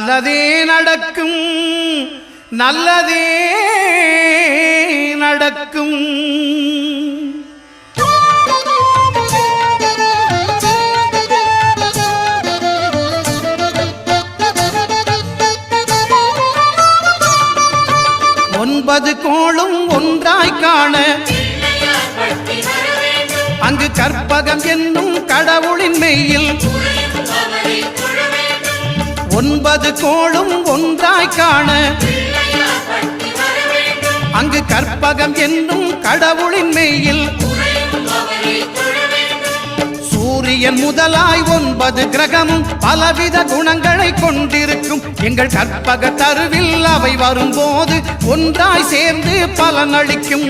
நல்லதே நடக்கும், நல்லதே நடக்கும். ஒன்பது கோளும் ஒன்றாய் காண அங்கு கற்பகம் என்னும் கடவுளின் மெய்யில் ஒன்பது கோளும் ஒன்றாய் காண அங்கு கற்பகம் என்னும் கடவுளின் மெய்யில் சூரியன் முதலாய் 9 கிரகமும் பலவித குணங்களை கொண்டிருக்கும். எங்கள் கற்பக தருவில் அவை வரும்போது ஒன்றாய் சேர்ந்து பலனளிக்கும்.